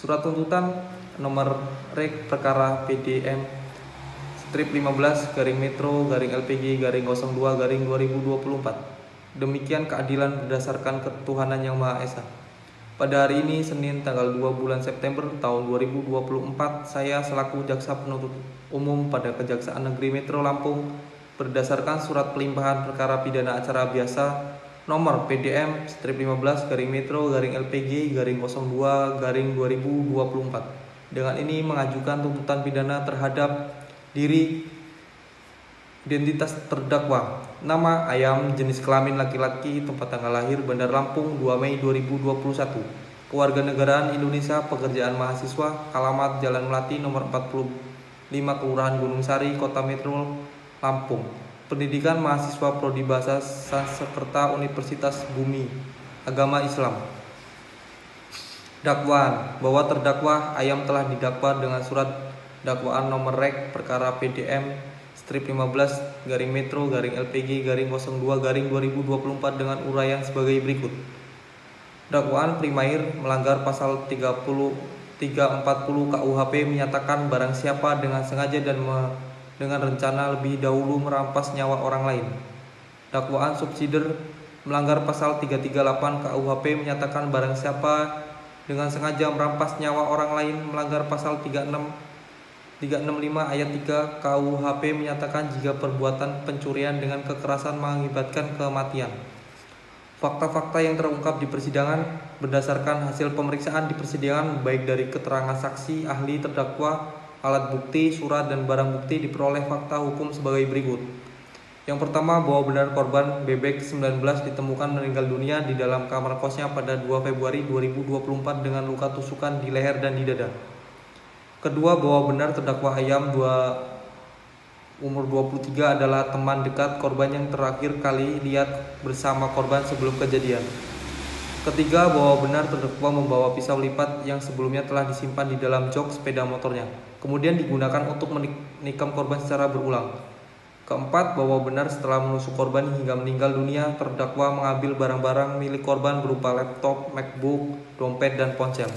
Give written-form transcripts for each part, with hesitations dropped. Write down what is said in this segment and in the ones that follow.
Surat tuntutan nomor Rek Perkara PDM strip 15 garing Metro garing LPG garing 02 garing 2024. Demikian keadilan berdasarkan ketuhanan yang Maha Esa. Pada hari ini, Senin tanggal 2 bulan September tahun 2024, saya selaku Jaksa Penuntut Umum pada Kejaksaan Negeri Metro Lampung berdasarkan surat pelimpahan perkara pidana acara biasa nomor PDM strip 15 garing Metro garing LPG garing 02 garing 2024. Dengan ini mengajukan tuntutan pidana terhadap diri, identitas terdakwa, nama Ayam, jenis kelamin laki-laki, tempat tanggal lahir Bandar Lampung 2 Mei 2021, kewarganegaraan Indonesia, pekerjaan mahasiswa, alamat Jalan Melati nomor 45 Kelurahan Gunung Sari, Kota Metro Lampung. Pendidikan mahasiswa prodi bahasa Sanskerta Universitas Bumi, agama Islam. Dakwaan bahwa terdakwa Ayam telah didakwa dengan surat dakwaan nomor Rek Perkara PDM strip 15 garing Metro garing LPG garing 02 garing 2024 dengan uraian sebagai berikut. Dakwaan primair melanggar pasal 340 KUHP menyatakan barang siapa dengan sengaja dan dengan rencana lebih dahulu merampas nyawa orang lain. Dakwaan subsidiar melanggar pasal 338 KUHP menyatakan barang siapa dengan sengaja merampas nyawa orang lain melanggar pasal 365 ayat 3 KUHP menyatakan jika perbuatan pencurian dengan kekerasan mengakibatkan kematian. Fakta-fakta yang terungkap di persidangan berdasarkan hasil pemeriksaan di persidangan baik dari keterangan saksi, ahli, terdakwa, alat bukti, surat, dan barang bukti diperoleh fakta hukum sebagai berikut. Yang pertama, bahwa benar korban Bebek 19 ditemukan meninggal dunia di dalam kamar kosnya pada 2 Februari 2024 dengan luka tusukan di leher dan di dada. Kedua, bahwa benar terdakwa Ayam umur 23 adalah teman dekat korban yang terakhir kali lihat bersama korban sebelum kejadian. Ketiga, bahwa benar terdakwa membawa pisau lipat yang sebelumnya telah disimpan di dalam jok sepeda motornya, kemudian digunakan untuk menikam korban secara berulang. Keempat, bahwa benar setelah menusuk korban hingga meninggal dunia, terdakwa mengambil barang-barang milik korban berupa laptop, MacBook, dompet, dan ponsel.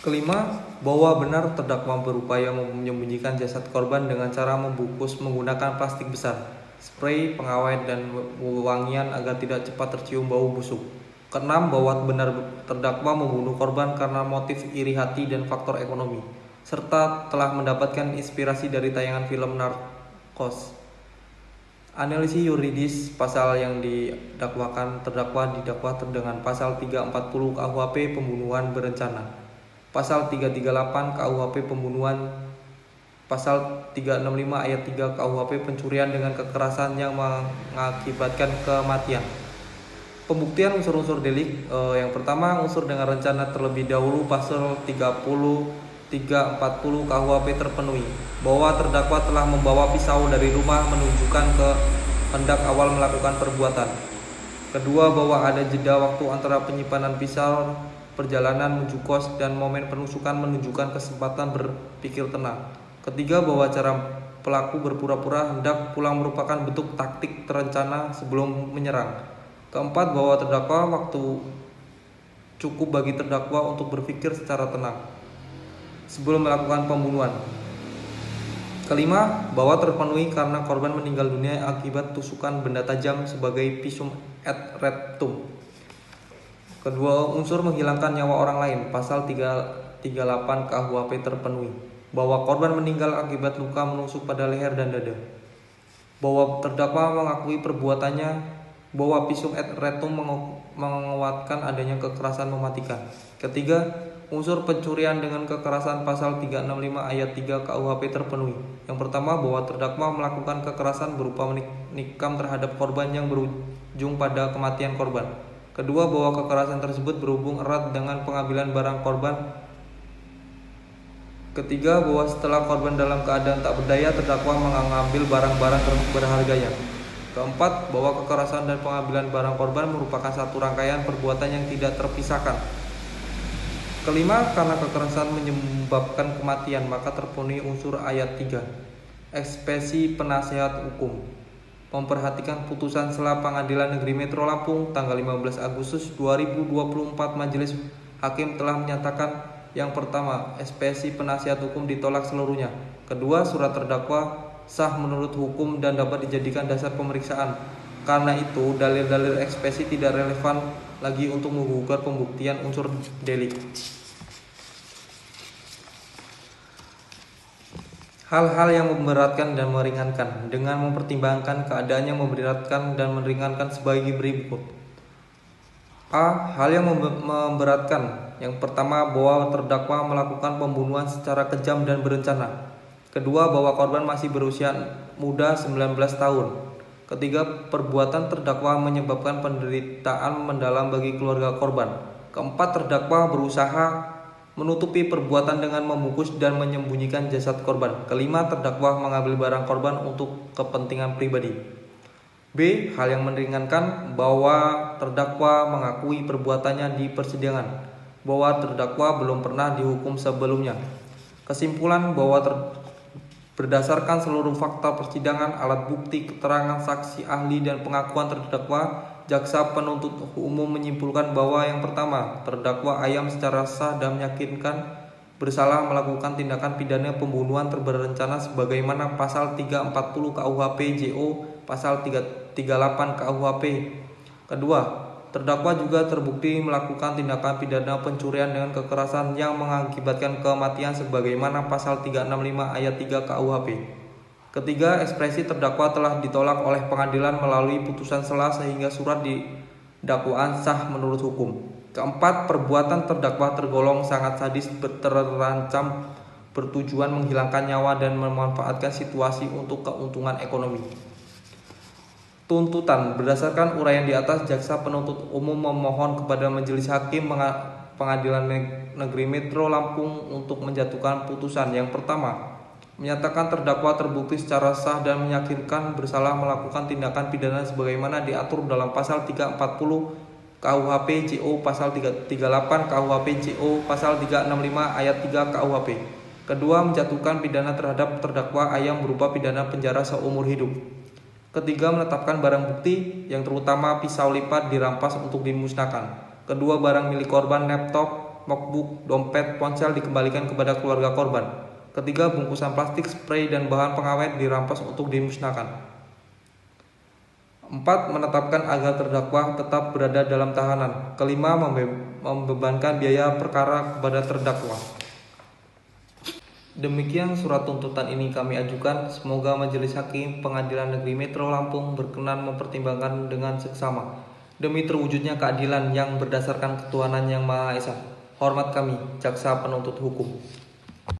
Kelima, bahwa benar terdakwa berupaya menyembunyikan jasad korban dengan cara membungkus menggunakan plastik besar, spray, pengawet, dan wewangian agar tidak cepat tercium bau busuk. Keenam, bahwa benar terdakwa membunuh korban karena motif iri hati dan faktor ekonomi, serta telah mendapatkan inspirasi dari tayangan film Narcos. Analisis yuridis pasal yang didakwakan terdakwa didakwa dengan pasal 340 KUHP pembunuhan berencana, pasal 338 KUHP pembunuhan, pasal 365 ayat 3 KUHP pencurian dengan kekerasan yang mengakibatkan kematian. Pembuktian unsur-unsur delik, yang pertama, unsur dengan rencana terlebih dahulu pasal 340 KUHP terpenuhi, bahwa terdakwa telah membawa pisau dari rumah menunjukkan kehendak awal melakukan perbuatan. Kedua, bahwa ada jeda waktu antara penyimpanan pisau, perjalanan menuju kos, dan momen penusukan menunjukkan kesempatan berpikir tenang. Ketiga, bahwa cara pelaku berpura-pura hendak pulang merupakan bentuk taktik terencana sebelum menyerang. Keempat, bahwa terdakwa waktu cukup bagi terdakwa untuk berpikir secara tenang sebelum melakukan pembunuhan. Kelima, bahwa terpenuhi karena korban meninggal dunia akibat tusukan benda tajam sebagai pisum et rectum. Kedua, unsur menghilangkan nyawa orang lain, pasal 338 KUHP terpenuhi, bahwa korban meninggal akibat luka menusuk pada leher dan dada. Bahwa terdakwa mengakui perbuatannya, bahwa pisum et rectum menguatkan adanya kekerasan mematikan. Ketiga, unsur pencurian dengan kekerasan pasal 365 ayat 3 KUHP terpenuhi. Yang pertama, bahwa terdakwa melakukan kekerasan berupa menikam terhadap korban yang berujung pada kematian korban. Kedua, bahwa kekerasan tersebut berhubung erat dengan pengambilan barang korban. Ketiga, bahwa setelah korban dalam keadaan tak berdaya, terdakwa mengambil barang-barang berharganya. Keempat, bahwa kekerasan dan pengambilan barang korban merupakan satu rangkaian perbuatan yang tidak terpisahkan. Kelima, karena kekerasan menyebabkan kematian, maka terpenuhi unsur ayat 3, ekspresi penasehat hukum. memperhatikan putusan sela Pengadilan Negeri Metro Lampung tanggal 15 Agustus 2024, Majelis Hakim telah menyatakan yang pertama, ekspresi penasihat hukum ditolak seluruhnya. Kedua, surat terdakwa sah menurut hukum dan dapat dijadikan dasar pemeriksaan. Karena itu, dalil-dalil ekspresi tidak relevan lagi untuk menggugurkan pembuktian unsur delik. Hal-hal yang memberatkan dan meringankan dengan mempertimbangkan keadaan yang memberatkan dan meringankan sebagai berikut. A. Hal yang memberatkan. Yang pertama, bahwa terdakwa melakukan pembunuhan secara kejam dan berencana. Kedua, bahwa korban masih berusia muda 19 tahun. Ketiga, perbuatan terdakwa menyebabkan penderitaan mendalam bagi keluarga korban. Keempat, terdakwa berusaha menutupi perbuatan dengan membungkus dan menyembunyikan jasad korban. Kelima, terdakwa mengambil barang korban untuk kepentingan pribadi. B. Hal yang meringankan, bahwa terdakwa mengakui perbuatannya di persidangan, bahwa terdakwa belum pernah dihukum sebelumnya. Kesimpulan, bahwa berdasarkan seluruh fakta persidangan, alat bukti, keterangan saksi ahli dan pengakuan terdakwa, jaksa penuntut umum menyimpulkan bahwa yang pertama, terdakwa Ayam secara sah dan meyakinkan bersalah melakukan tindakan pidana pembunuhan berencana sebagaimana pasal 340 KUHP JO, pasal 338 KUHP. Kedua, terdakwa juga terbukti melakukan tindakan pidana pencurian dengan kekerasan yang mengakibatkan kematian sebagaimana pasal 365 ayat 3 KUHP. Ketiga, ekspresi terdakwa telah ditolak oleh pengadilan melalui putusan sela sehingga surat dakwaan sah menurut hukum. Keempat, perbuatan terdakwa tergolong sangat sadis, terancam bertujuan menghilangkan nyawa dan memanfaatkan situasi untuk keuntungan ekonomi. Tuntutan, berdasarkan uraian di atas, jaksa penuntut umum memohon kepada Majelis Hakim Pengadilan Negeri Metro Lampung untuk menjatuhkan putusan. Yang pertama, menyatakan terdakwa terbukti secara sah dan meyakinkan bersalah melakukan tindakan pidana sebagaimana diatur dalam pasal 340 KUHP JO, pasal 338 KUHP JO, pasal 365 ayat 3 KUHP. Kedua, menjatuhkan pidana terhadap terdakwa Ayam berupa pidana penjara seumur hidup. Ketiga, menetapkan barang bukti yang terutama pisau lipat dirampas untuk dimusnahkan. Kedua, barang milik korban, laptop, notebook, dompet, ponsel dikembalikan kepada keluarga korban. Ketiga, bungkusan plastik, spray, dan bahan pengawet dirampas untuk dimusnahkan. 4. Menetapkan agar terdakwa tetap berada dalam tahanan. Kelima, membebankan biaya perkara kepada terdakwa. Demikian surat tuntutan ini kami ajukan. Semoga Majelis Hakim Pengadilan Negeri Metro Lampung berkenan mempertimbangkan dengan seksama demi terwujudnya keadilan yang berdasarkan ketuhanan yang Maha Esa. Hormat kami, jaksa penuntut hukum.